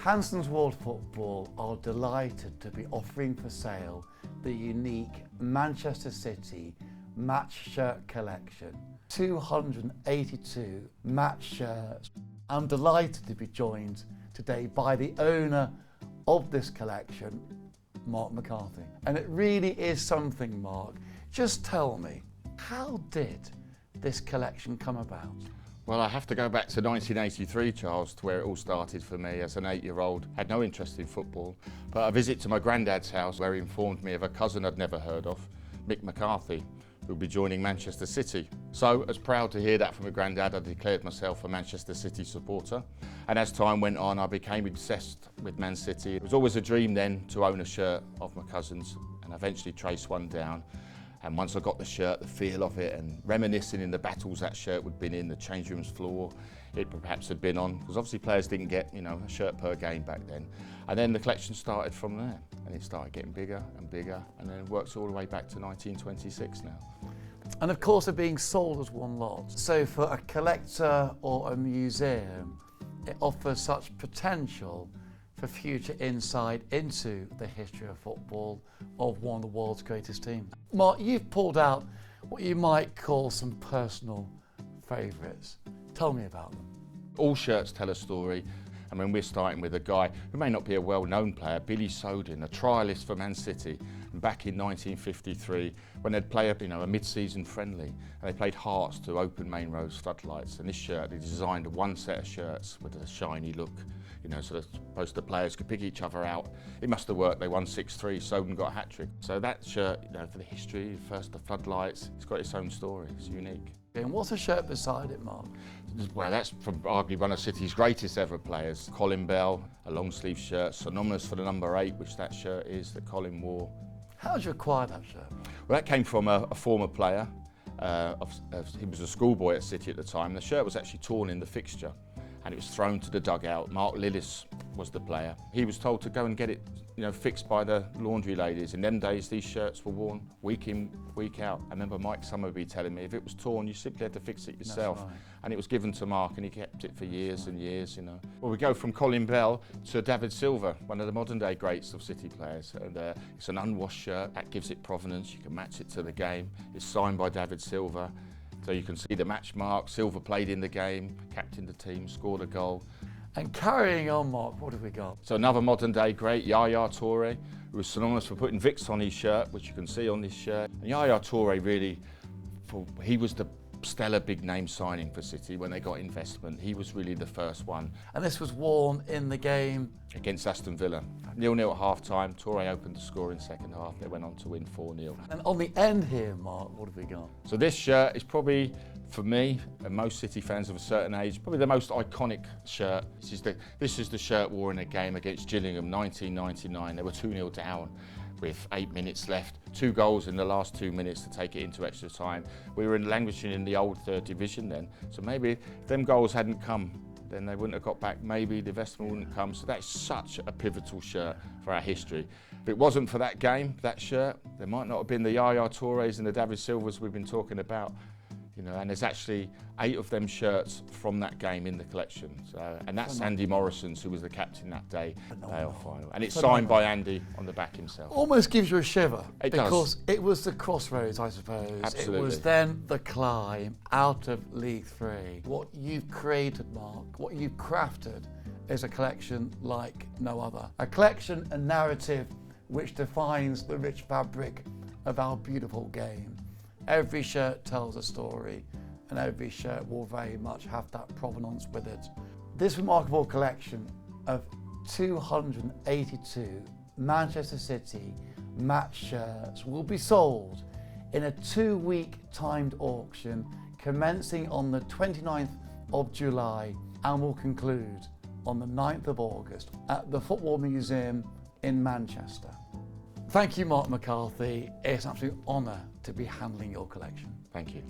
Hansons World Football are delighted to be offering for sale the unique Manchester City match shirt collection. 282 match shirts. I'm delighted to be joined today by the owner of this collection, Mark McCarthy. And it really is something, Mark. Just tell me, how did this collection come about? Well, I have to go back to 1983, Charles, to where it all started for me as an 8-year-old. Had no interest in football, but a visit to my granddad's house where he informed me of a cousin I'd never heard of, Mick McCarthy, who'll be joining Manchester City. So, as proud to hear that from a granddad, I declared myself a Manchester City supporter. And as time went on, I became obsessed with Man City. It was always a dream then to own a shirt of my cousin's, and I eventually traced one down. And once I got the shirt, the feel of it, and reminiscing in the battles that shirt would have been in, the change room's floor it perhaps had been on, because obviously players didn't get, a shirt per game back then. And then the collection started from there, and it started getting bigger and bigger, and then it works all the way back to 1926 now. And of course they're being sold as one lot. So for a collector or a museum, it offers such potential for future insight into the history of football of one of the world's greatest teams. Mark, you've pulled out what you might call some personal favourites. Tell me about them. All shirts tell a story. I mean, we're starting with a guy who may not be a well-known player, Billy Sodin, a trialist for Man City. And back in 1953, when they'd play a mid-season friendly, and they played Hearts to open Main Road's floodlights. And this shirt, they designed one set of shirts with a shiny look, so that both the players could pick each other out. It must have worked. They won 6-3. Sodin got a hat-trick. So that shirt, for the history, first the floodlights, it's got its own story. It's unique. And what's a shirt beside it, Mark? Well, that's from arguably one of City's greatest ever players, Colin Bell, a long sleeve shirt, synonymous for the number 8, which that shirt is that Colin wore. How did you acquire that shirt? Well, that came from a former player. He was a schoolboy at City at the time. The shirt was actually torn in the fixture, and it was thrown to the dugout. Mark Lillis was the player. He was told to go and get it fixed by the laundry ladies. In them days, these shirts were worn week in, week out. I remember Mike Summerby telling me if it was torn, you simply had to fix it yourself. That's right. And it was given to Mark, and he kept it for years and years, Well, we go from Colin Bell to David Silva, one of the modern day greats of City players. And it's an unwashed shirt, that gives it provenance. You can match it to the game. It's signed by David Silva. So you can see the match mark. Silva played in the game, captained the team, scored a goal. And carrying on, Mark, what have we got? So another modern day great, Yaya Toure, who was synonymous for putting Vicks on his shirt, which you can see on this shirt. And Yaya Toure really, he was the stellar big name signing for City when they got investment. He was really the first one. And this was worn in the game? Against Aston Villa. 0-0 at half-time. Toure opened the score in second half. They went on to win 4-0. And on the end here, Mark, what have we got? So this shirt is probably, for me, and most City fans of a certain age, probably the most iconic shirt. This is the shirt worn in a game against Gillingham, 1999. They were 2-0 down with 8 minutes left. 2 goals in the last 2 minutes to take it into extra time. We were languishing in the old third division then, so maybe if them goals hadn't come, then they wouldn't have got back. Maybe the investment wouldn't come. So that's such a pivotal shirt for our history. If it wasn't for that game, that shirt, there might not have been the Yaya Toures and the David Silvas we've been talking about. And there's actually 8 of them shirts from that game in the collection. So, and that's Andy Morrison's, who was the captain that day, playoff final. And it's signed by Andy on the back himself. Almost gives you a shiver. It because does. It was the crossroads, I suppose. Absolutely. It was then the climb out of League 3. What you've created, Mark, what you've crafted is a collection like no other. A collection, a narrative which defines the rich fabric of our beautiful game. Every shirt tells a story, and every shirt will very much have that provenance with it. This remarkable collection of 282 Manchester City match shirts will be sold in a 2-week timed auction commencing on the 29th of July and will conclude on the 9th of August at the Football Museum in Manchester. Thank you, Mark McCarthy. It's an absolute honour to be handling your collection. Thank you.